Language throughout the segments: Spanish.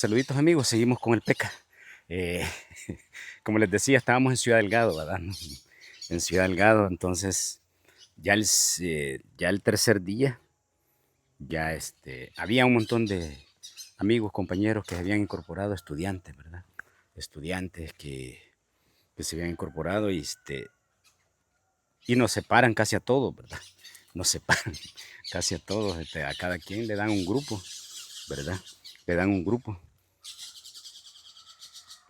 Saluditos amigos, seguimos con el PECA. Eh, como les decía, estábamos en Ciudad Delgado, ¿verdad? En Ciudad Delgado, entonces ya el tercer día, ya había un montón de amigos, compañeros que se habían incorporado, estudiantes, ¿verdad? Estudiantes que se habían incorporado y nos separan casi a todos, ¿verdad? Nos separan casi a todos, a cada quien le dan un grupo, ¿verdad? Le dan un grupo.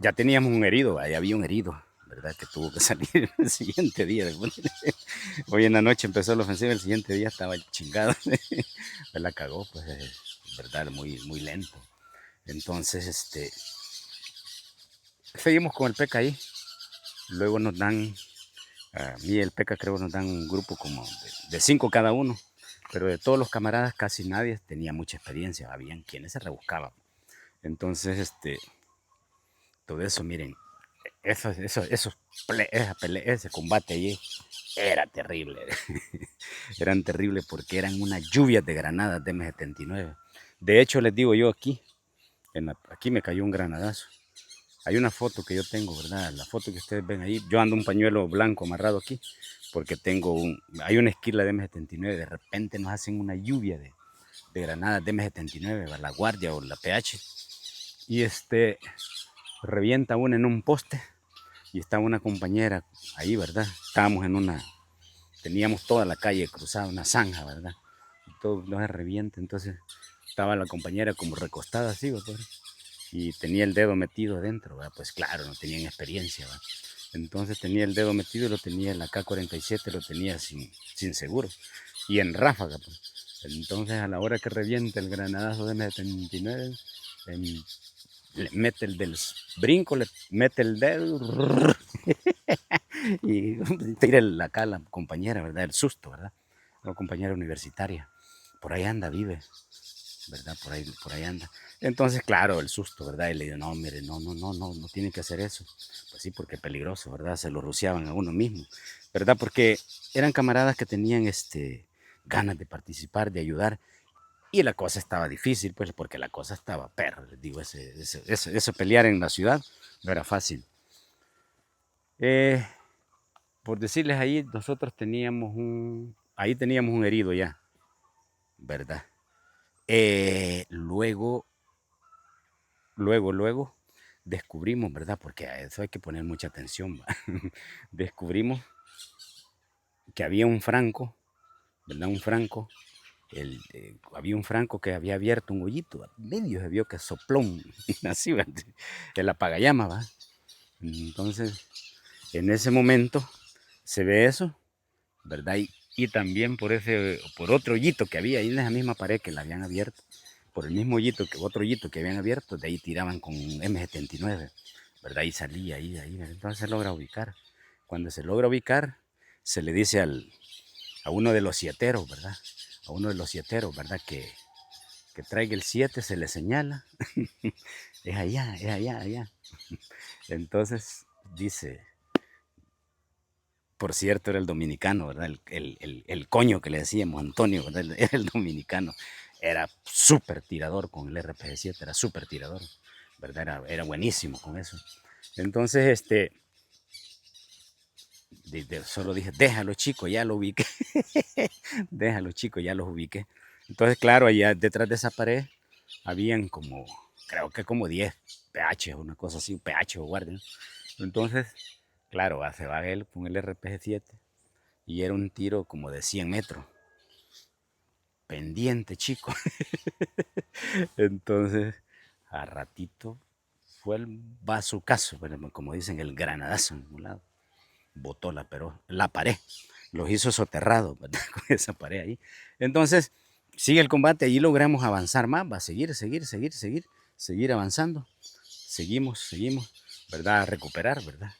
Ya teníamos un herido, ahí había un herido, ¿verdad? Que tuvo que salir el siguiente día. Hoy en la noche empezó la ofensiva, el siguiente día estaba chingado. Me la cagó, pues, ¿verdad? Muy lento. Entonces, seguimos con el PECA ahí. Luego nos dan, a mí el PECA creo nos dan un grupo como de 5 cada uno. Pero de todos los camaradas casi nadie tenía mucha experiencia. Habían quienes se rebuscaban. Entonces, todo eso, miren, ese combate allí era terrible. Eran terribles porque eran unas lluvias de granadas de M79. De hecho, les digo yo aquí, aquí me cayó un granadazo. Hay una foto que yo tengo, ¿verdad? La foto que ustedes ven ahí. Yo ando un pañuelo blanco amarrado aquí porque hay una esquila de M79. De repente nos hacen una lluvia de granadas de M79, la Guardia o la PH. Y revienta una en un poste y estaba una compañera ahí, ¿verdad? Teníamos toda la calle cruzada, una zanja, ¿verdad? Y todo nos revienta, entonces estaba la compañera como recostada así, ¿verdad? Y tenía el dedo metido adentro, ¿verdad? Pues claro, no tenían experiencia, ¿verdad? Entonces tenía el dedo metido y lo tenía el AK-47, lo tenía sin seguro y en ráfaga, pues. Entonces a la hora que revienta el granadazo de M79, le mete el del brinco, le mete el dedo y tira acá la compañera, ¿verdad? El susto, ¿verdad? La compañera universitaria. Por ahí anda, vive, ¿verdad? Por ahí anda. Entonces, claro, el susto, ¿verdad? Y le digo, no, mire, no tienen que hacer eso. Pues sí, porque es peligroso, ¿verdad? Se lo rociaban a uno mismo, ¿verdad? Porque eran camaradas que tenían ganas de participar, de ayudar. Y la cosa estaba difícil, pues, porque la cosa estaba perra, les digo, eso pelear en la ciudad no era fácil. Eh, por decirles ahí, ahí teníamos un herido ya, ¿verdad? Luego, luego, descubrimos, ¿verdad? Porque a eso hay que poner mucha atención, ¿va? Descubrimos que había un franco, ¿verdad? Había un franco que había abierto un hoyito, medio se vio que sopló así, ¿verdad? El apagallamas, ¿va? Entonces, en ese momento se ve eso, ¿verdad? Y también por otro hoyito que había ahí en esa misma pared que la habían abierto, por el mismo otro hoyito que habían abierto, de ahí tiraban con M79, ¿verdad? Y salía ahí, ¿verdad? Entonces se logra ubicar. Cuando se logra ubicar, se le dice a uno de los sieteros, ¿verdad? A uno de los sieteros, ¿verdad? Que traiga el 7, se le señala. Es allá. Entonces dice, por cierto, era el dominicano, ¿verdad? El coño que le decíamos, Antonio, ¿verdad? Era el dominicano. Era súper tirador con el RPG-7, era súper tirador, ¿verdad? Era buenísimo con eso. Entonces, solo dije, déjalo chico, ya lo ubiqué. Déjalo chico, ya los ubiqué. Entonces, claro, allá detrás de esa pared habían creo que como 10 PH, una cosa así, un PH o guardia. Entonces, claro, se va él con el RPG-7 y era un tiro como de 100 metros. Pendiente, chico. Entonces, a ratito fue el bazucazo, como dicen, el granadazo en un lado. Botó la pared. Los hizo soterrados, ¿verdad? Con esa pared ahí. Entonces, sigue el combate. Allí logramos avanzar más. Va a seguir avanzando. Seguimos, ¿verdad? A recuperar, ¿verdad?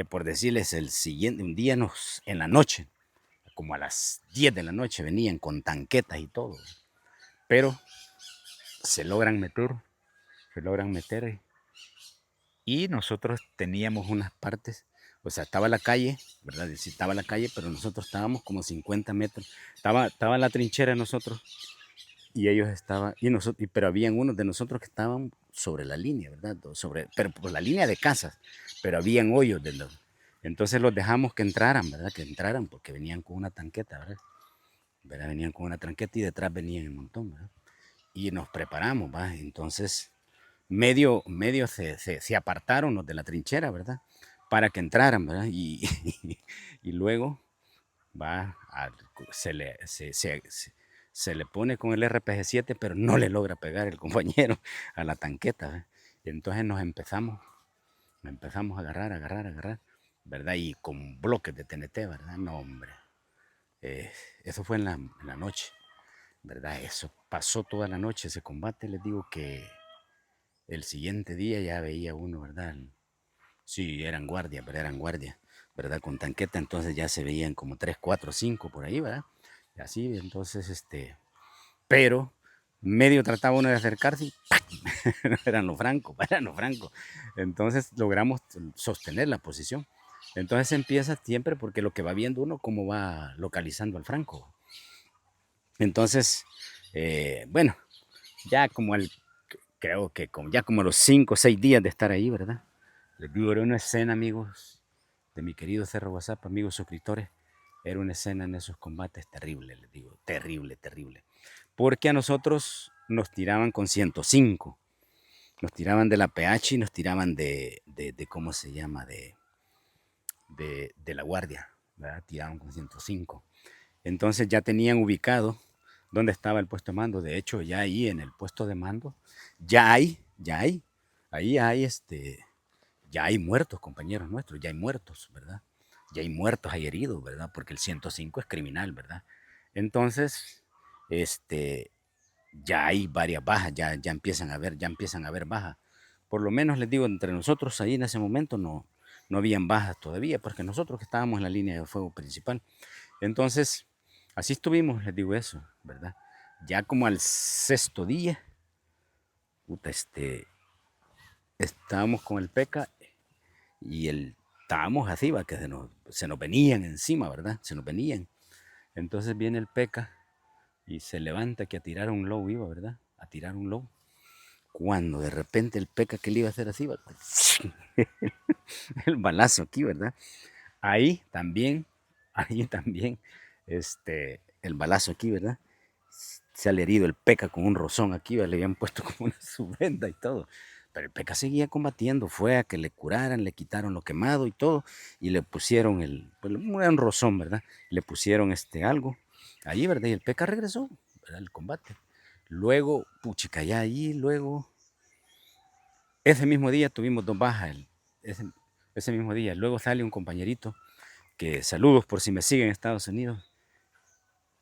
Por decirles, un día en la noche, como a las 10 de la noche, venían con tanquetas y todo. Pero se logran meter, se logran meter. Y nosotros teníamos unas partes, o sea, estaba la calle, ¿verdad? Sí, estaba la calle, pero nosotros estábamos como 50 metros. Estaba la trinchera nosotros y ellos estaban, pero habían unos de nosotros que estaban sobre la línea, ¿verdad? Pero por la línea de casas, pero habían hoyos entonces los dejamos que entraran, ¿verdad? Que entraran porque venían con una tanqueta, ¿verdad? Venían con una tanqueta y detrás venían un montón, ¿verdad? Y nos preparamos, ¿va? Entonces, medio se apartaron los de la trinchera, ¿verdad? Para que entraran, ¿verdad? Y luego va, se le pone con el RPG-7, pero no le logra pegar el compañero a la tanqueta, ¿verdad? Y entonces empezamos a agarrar, ¿verdad? Y con bloques de TNT, ¿verdad? No, hombre. Eso fue en la noche, ¿verdad? Eso pasó toda la noche ese combate. Les digo que el siguiente día ya veía uno, ¿verdad? Sí, eran guardias, pero eran guardias, ¿verdad? Con tanqueta, entonces ya se veían como 3, 4, 5 por ahí, ¿verdad? Y así, entonces, pero medio trataba uno de acercarse y ¡pac! Eran los francos, eran los francos. Entonces logramos sostener la posición. Entonces empieza siempre porque lo que va viendo uno, cómo va localizando al franco. Entonces, bueno, ya como creo que ya como los 5 o 6 días de estar ahí, ¿verdad? Les digo, era una escena, amigos, de mi querido Cerro WhatsApp, amigos suscriptores, era una escena en esos combates terrible, les digo, terrible, terrible. Porque a nosotros nos tiraban con 105, nos tiraban de la PH y nos tiraban de ¿cómo se llama? De la guardia, ¿verdad? Tiraban con 105. Entonces ya tenían ubicado dónde estaba el puesto de mando. De hecho, ya ahí en el puesto de mando, ahí hay ya hay muertos, compañeros nuestros, ya hay muertos, ¿verdad? Ya hay muertos, hay heridos, ¿verdad? Porque el 105 es criminal, ¿verdad? Entonces, ya hay varias bajas, ya empiezan a haber bajas. Por lo menos les digo, entre nosotros ahí en ese momento no habían bajas todavía, porque nosotros que estábamos en la línea de fuego principal. Entonces, así estuvimos, les digo eso, ¿verdad? Ya como al sexto día, puta, estábamos con el PECA y estábamos así, va, que se nos venían encima, ¿verdad? Se nos venían. Entonces viene el PECA y se levanta que a tirar un low iba, ¿verdad? A tirar un low. Cuando de repente el PECA que le iba a hacer así, va, el balazo aquí, ¿verdad? Ahí también, el balazo aquí, ¿verdad? Se ha herido el PECA con un rozón aquí, ¿verdad? Le habían puesto como una subvenda y todo. Pero el PECA seguía combatiendo, fue a que le curaran, le quitaron lo quemado y todo, y le pusieron pues, un rozón, ¿verdad? Le pusieron algo ahí, ¿verdad? Y el PECA regresó, ¿verdad? El combate. Luego, puchica, ya ahí, luego, ese mismo día tuvimos 2 bajas, ese mismo día. Luego sale un compañerito, que saludos por si me siguen en Estados Unidos,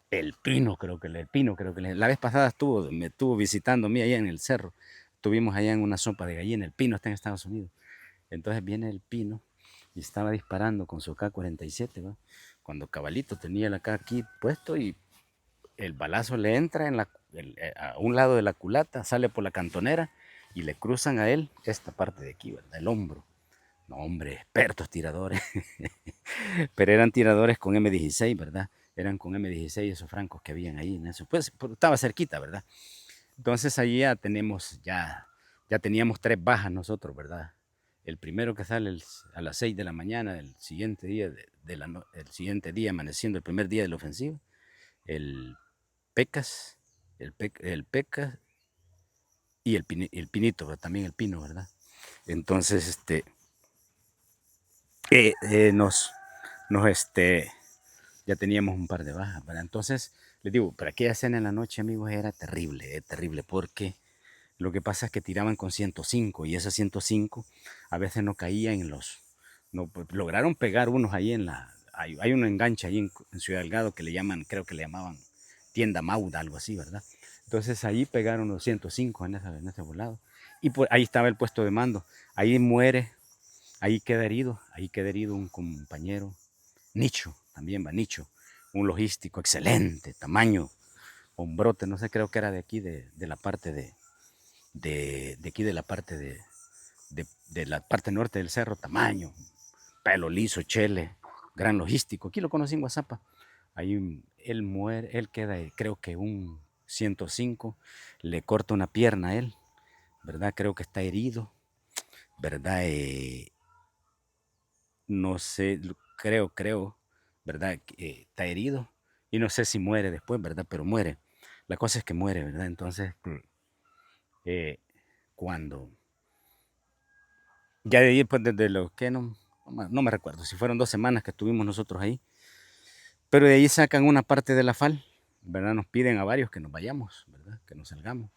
el Pino, creo que la vez pasada me estuvo visitando a mí allá en el cerro. Estuvimos allá en una sopa de gallina. El Pino está en Estados Unidos. Entonces viene el Pino y estaba disparando con su K-47, ¿va? Cuando Cabalito tenía el AK aquí puesto y el balazo le entra a un lado de la culata, sale por la cantonera y le cruzan a él esta parte de aquí, ¿verdad? El hombro. No, hombre, expertos tiradores. Pero eran tiradores con M16, ¿verdad? Eran con M16 esos francos que habían ahí en eso. Pues estaba cerquita, ¿verdad? Entonces ahí ya teníamos 3 bajas nosotros, ¿verdad? El primero que sale a las 6 de la mañana, el siguiente día, el siguiente día amaneciendo, el primer día de la ofensiva, el Pecas, el Pecas y el Pinito, ¿verdad? También el Pino, ¿verdad? Entonces, nos, ya teníamos un par de bajas, ¿verdad? Entonces, les digo, para aquella cena en la noche, amigos, era terrible, porque lo que pasa es que tiraban con 105 y ese 105 a veces no caía no, pues, lograron pegar unos ahí hay un enganche ahí en Ciudad Delgado que le llaman, creo que le llamaban Tienda Mauda, algo así, ¿verdad? Entonces ahí pegaron los 105 en ese volado. Y pues ahí estaba el puesto de mando. Ahí muere, ahí queda herido un compañero, Nicho, también va Nicho, un logístico excelente, tamaño, hombrote, no sé, creo que era de aquí, de la parte de aquí, de la parte de la parte norte del cerro, tamaño, pelo liso, chele, gran logístico. Aquí lo conocí en WhatsApp. Ahí él muere, él queda, creo que un 105, le corta una pierna a él, ¿verdad? Creo que está herido, ¿verdad? No sé, creo, ¿verdad? Que, está herido y no sé si muere después, ¿verdad? Pero muere. La cosa es que muere, ¿verdad? Entonces, eh, cuando, ya de ahí, pues desde lo que no me recuerdo, si fueron 2 semanas que estuvimos nosotros ahí, pero de ahí sacan una parte de la FAL, ¿verdad? Nos piden a varios que nos vayamos, ¿verdad? Que nos salgamos.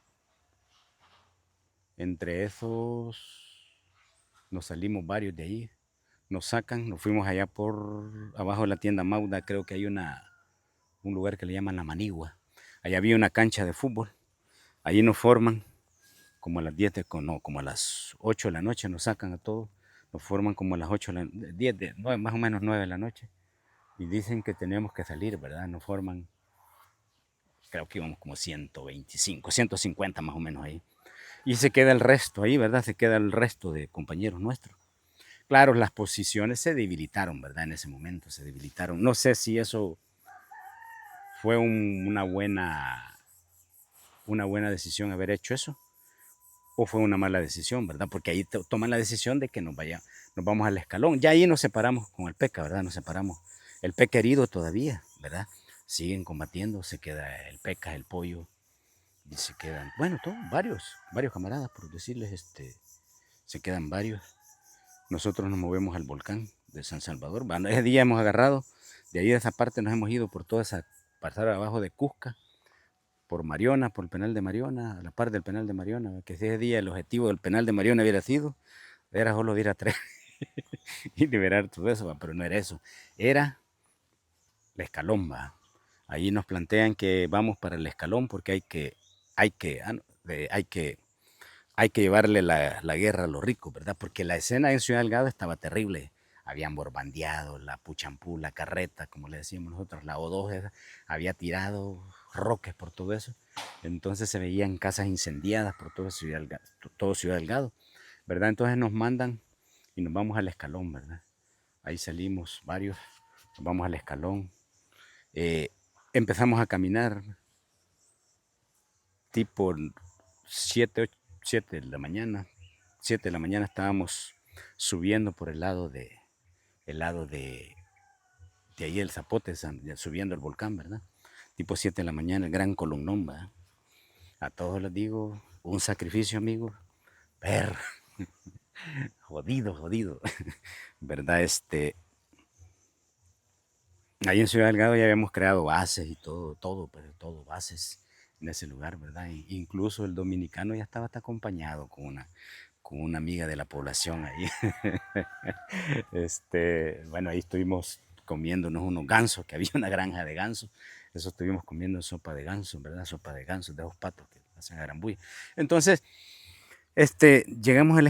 Entre esos nos salimos varios de ahí, nos sacan, nos fuimos allá por abajo de la tienda Mauda, creo que hay un lugar que le llaman La Manigua. Allá había una cancha de fútbol, allí nos forman como a las 10 no, como a las 8 de la noche nos sacan a todos, nos forman como a las 8 de la 10 de 9, más o menos 9 de la noche y dicen que tenemos que salir, ¿verdad? Nos forman, creo que íbamos como 125, 150 más o menos ahí. Y se queda el resto ahí, ¿verdad? Se queda el resto de compañeros nuestros. Claro, las posiciones se debilitaron, ¿verdad? En ese momento se debilitaron. No sé si eso fue una buena decisión haber hecho eso o fue una mala decisión, ¿verdad? Porque ahí toman la decisión de que nos vamos al escalón. Ya ahí nos separamos con el Peca, ¿verdad? Nos separamos. El Peca herido todavía, ¿verdad? Siguen combatiendo, se queda el Peca, el Pollo, y se quedan, bueno, todos, varios camaradas, por decirles, se quedan varios. Nosotros nos movemos al volcán de San Salvador. Bueno, ese día hemos agarrado, de ahí de esa parte nos hemos ido por toda esa, pasar abajo de Cusca, por Mariona, por el penal de Mariona, a la par del penal de Mariona, que ese día el objetivo del penal de Mariona hubiera sido, era solo ir a tres y liberar todo eso, pero no era eso, era la escalón, va. Ahí nos plantean que vamos para el escalón porque hay que, ah, no, hay que llevarle la guerra a los ricos, ¿verdad? Porque la escena en Ciudad Delgado estaba terrible. Habían borbandeado la puchampú, la carreta, como le decíamos nosotros, la O2, había tirado roques por todo eso. Entonces se veían casas incendiadas por todo Ciudad Delgado, ¿verdad? Entonces nos mandan y nos vamos al escalón, ¿verdad? Ahí salimos varios, nos vamos al escalón. Eh, Empezamos a caminar tipo 7, 7 de la mañana. 7 de la mañana estábamos subiendo por el lado de ahí el Zapote, subiendo el volcán, ¿verdad? Tipo 7 de la mañana, el gran columnón, ¿verdad? A todos les digo, un sacrificio, amigo, pero jodido, jodido, ¿verdad? Ahí en Ciudad Delgado ya habíamos creado bases y pero todo, bases en ese lugar, ¿verdad? Incluso el dominicano ya estaba hasta acompañado con una amiga de la población ahí. Bueno, ahí estuvimos comiéndonos unos gansos, que había una granja de gansos. Eso estuvimos comiendo sopa de ganso, ¿verdad? Sopa de gansos, de los patos que hacen arambuy. Entonces, llegamos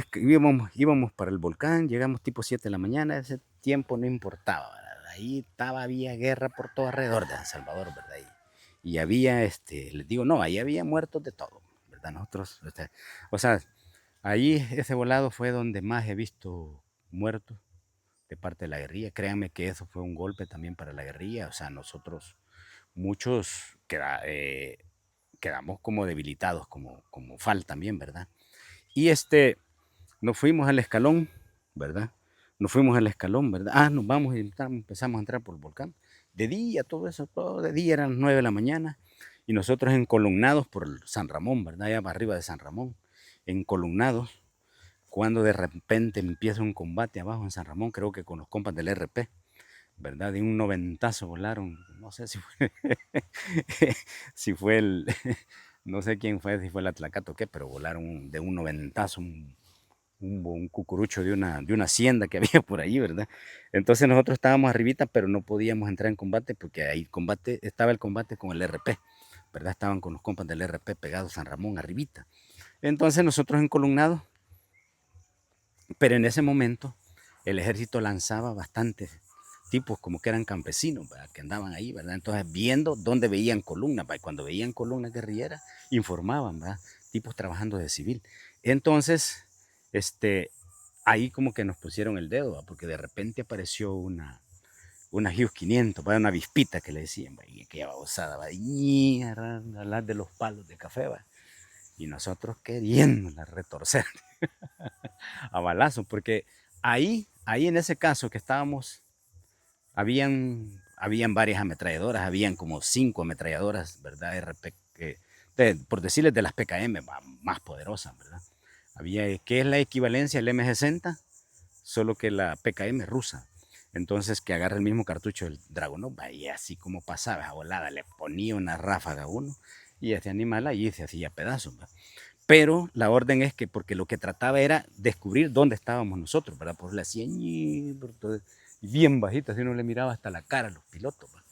íbamos para el volcán, llegamos tipo 7 de la mañana, ese tiempo no importaba, ¿verdad? Ahí había guerra por todo alrededor de San Salvador, ¿verdad? Y había, les digo, no, ahí había muertos de todo, ¿verdad? Nosotros, o sea, ahí ese volado fue donde más he visto muertos de parte de la guerrilla. Créanme que eso fue un golpe también para la guerrilla. O sea, nosotros, muchos quedamos como debilitados, como FAL también, ¿verdad? Y nos fuimos al escalón, ¿verdad? Nos fuimos al escalón, ¿verdad? Ah, nos vamos y empezamos a entrar por el volcán. De día, todo eso, todo de día, eran las 9 de la mañana. Y nosotros encolumnados por el San Ramón, ¿verdad? Allá arriba de San Ramón, encolumnados cuando de repente empieza un combate abajo en San Ramón, creo que con los compas del RP, ¿verdad? De un noventazo volaron, no sé si fue, si fue no sé quién fue, si fue el Atlacato o qué, pero volaron de un noventazo, un cucurucho de una hacienda que había por ahí, ¿verdad? Entonces nosotros estábamos arribita, pero no podíamos entrar en combate porque ahí estaba el combate con el RP, ¿verdad? Estaban con los compas del RP pegados San Ramón, arribita. Entonces nosotros encolumnados, pero en ese momento el ejército lanzaba bastantes tipos como que eran campesinos, ¿verdad? Que andaban ahí, ¿verdad? Entonces viendo dónde veían columnas, ¿verdad? Cuando veían columnas guerrilleras, informaban, ¿verdad? Tipos trabajando de civil. Entonces, ahí como que nos pusieron el dedo, ¿verdad? Porque de repente apareció una Hughes 500, ¿verdad? Una avispita que le decían, ¿verdad? Y aquella babosada, ¿verdad? Y a hablar de los palos de café, ¿verdad? y nosotros queriéndola retorcer a balazos, porque ahí en ese caso que estábamos, habían varias ametralladoras, habían como 5 ametralladoras, ¿verdad? Por decirles de las PKM más poderosas, ¿verdad? Había, que es la equivalencia al M60, solo que la PKM rusa. Entonces, que agarra el mismo cartucho del Dragunov, y así como pasaba a volada, le ponía una ráfaga a uno, y este animal allí se hacía pedazos, ¿verdad? Pero la orden es que, porque lo que trataba era descubrir dónde estábamos nosotros, ¿verdad? Por la cien, bien bajita, así uno le miraba hasta la cara a los pilotos, ¿verdad?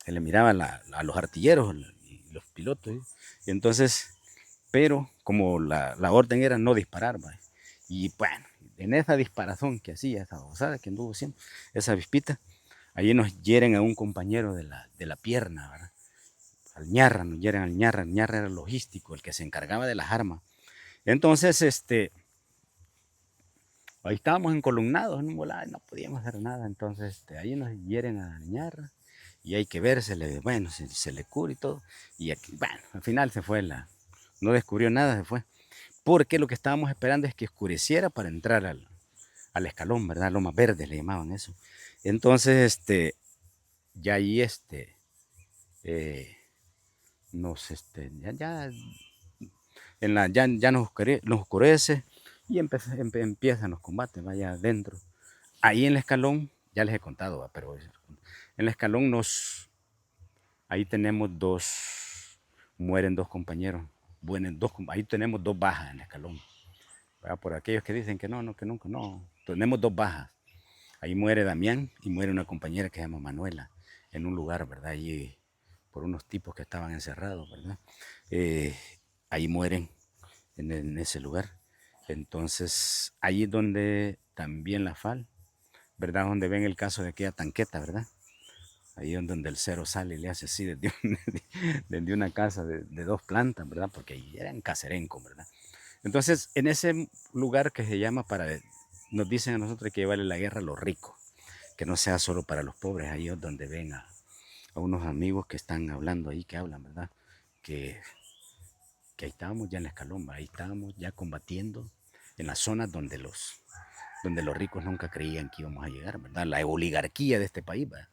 Se le miraba a los artilleros y los pilotos, ¿sí? Y entonces, pero como la orden era no disparar, ¿verdad? Y bueno, en esa disparazón que hacía, esa osada que anduvo haciendo, esa avispita, allí nos hieren a un compañero de la pierna, ¿verdad? Al ñarra, nos hieren al ñarra. El ñarra era el logístico, el que se encargaba de las armas. Entonces, ahí estábamos encolumnados en un volado, no podíamos hacer nada. Entonces, ahí nos hieren a la ñarra y hay que ver, bueno, se le cura y todo. Y aquí, bueno, al final se fue no descubrió nada, se fue. Porque lo que estábamos esperando es que oscureciera para entrar al escalón, ¿verdad? Lomas Verdes le llamaban eso. Entonces, ya ahí, eh, ya ya nos oscurece y empiezan los combates, vaya adentro. Ahí en el escalón, ya les he contado, pero en el escalón ahí tenemos mueren 2 compañeros, ahí tenemos 2 bajas en el escalón. ¿Verdad? Por aquellos que dicen que no, que nunca, no, tenemos 2 bajas. Ahí muere Damián y muere una compañera que se llama Manuela, en un lugar, ¿verdad? Allí, por unos tipos que estaban encerrados, ¿verdad? Eh, ahí mueren en ese lugar. Entonces, ahí es donde también la FAL, ¿verdad? Donde ven el caso de aquella tanqueta, ¿verdad? Ahí es donde el cero sale y le hace así desde una casa de 2 plantas, ¿verdad? Porque ahí era en Cacerenco, ¿verdad? Entonces, en ese lugar que se llama nos dicen a nosotros que llevarle la guerra a los ricos, que no sea solo para los pobres. Ahí es donde ven a unos amigos que están hablando ahí, que hablan, ¿verdad? Que, que ahí estábamos ya en la escalón, ahí estábamos ya combatiendo en las zonas donde los ricos nunca creían que íbamos a llegar, ¿verdad? La oligarquía de este país, ¿verdad?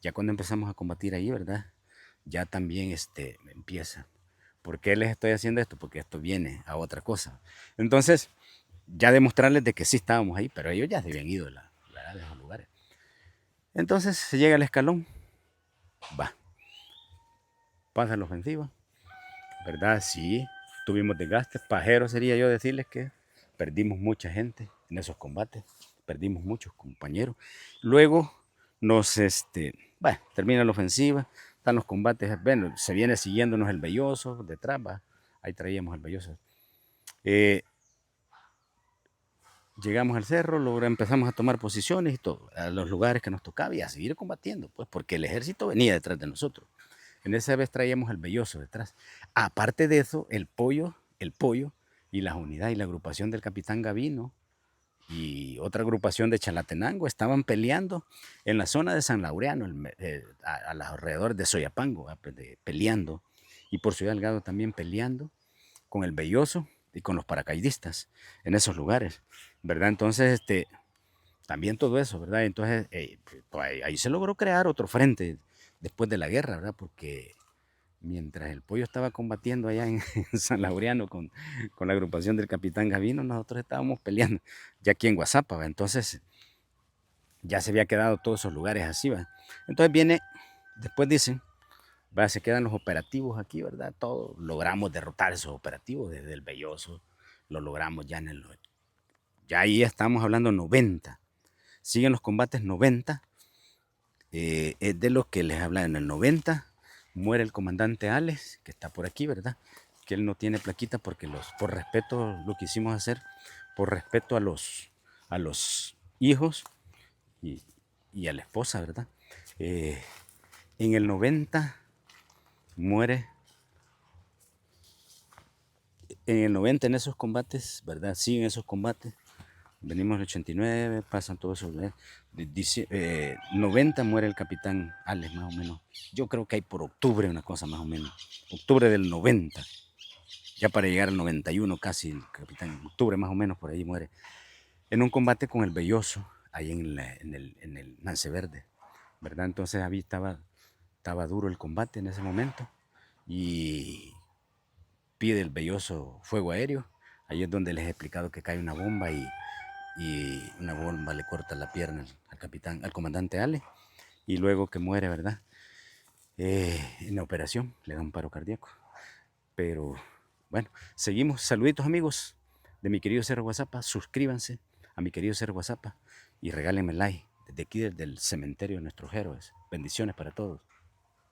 Ya cuando empezamos a combatir ahí, ¿verdad? Ya también empieza. ¿Por qué les estoy haciendo esto? Porque esto viene a otra cosa. Entonces, ya demostrarles de que sí estábamos ahí, pero ellos ya se habían ido de esos lugares. Entonces se llega al escalón, va, pasa la ofensiva, ¿verdad? Sí, tuvimos desgastes, pajero sería yo decirles que perdimos mucha gente en esos combates, perdimos muchos compañeros. Luego bueno, termina la ofensiva, están los combates, bueno, se viene siguiéndonos el Belloso detrás, va, ahí traíamos el Belloso. Llegamos al cerro, empezamos a tomar posiciones y todo, a los lugares que nos tocaba y a seguir combatiendo, pues porque el ejército venía detrás de nosotros. En esa vez traíamos el Belloso detrás. Aparte de eso, el pollo y las unidades y la agrupación del capitán Gavino y otra agrupación de Chalatenango estaban peleando en la zona de San Laureano, a los alrededores de Soyapango, peleando, y por Ciudad Delgado también peleando con el Belloso y con los paracaidistas en esos lugares, ¿verdad? Entonces, también todo eso, ¿verdad? Entonces, pues ahí se logró crear otro frente después de la guerra, ¿verdad? Porque mientras el pollo estaba combatiendo allá en, en San Laureano con la agrupación del capitán Gavino, nosotros estábamos peleando ya aquí en Guazapa, ¿verdad? Entonces, ya se había quedado todos esos lugares así, ¿verdad? Entonces después dicen, ¿verdad? Se quedan los operativos aquí, ¿verdad? Todos logramos derrotar esos operativos desde el Belloso, lo logramos ya ahí estamos hablando 90. Siguen los combates 90. Es de los que les habla en el 90. Muere el comandante Alex, que está por aquí, ¿verdad? Que él no tiene plaquita porque por respeto lo quisimos hacer, por respeto a los hijos y a la esposa, ¿verdad? En el 90 muere, en el 90 en esos combates, ¿verdad? Sí, en esos combates. Venimos el 89, pasan todos esos. 90 muere el capitán Alex, más o menos. Yo creo que hay por octubre una cosa más o menos. Octubre del 90. ya para llegar al 91 casi, el capitán, en octubre más o menos, por ahí muere, en un combate con el Belloso, ahí en el Nance Verde, ¿verdad? Entonces ahí estaba duro el combate en ese momento y pide el Belloso fuego aéreo. Ahí es donde les he explicado que cae una bomba y una bomba le corta la pierna al capitán, al comandante Ale, y luego que muere, ¿verdad? En la operación le da un paro cardíaco. Pero bueno, seguimos. Saluditos amigos de mi querido Cerro Guazapa. Suscríbanse a mi querido Cerro Guazapa y regálenme like desde aquí, desde el cementerio de nuestros héroes. Bendiciones para todos.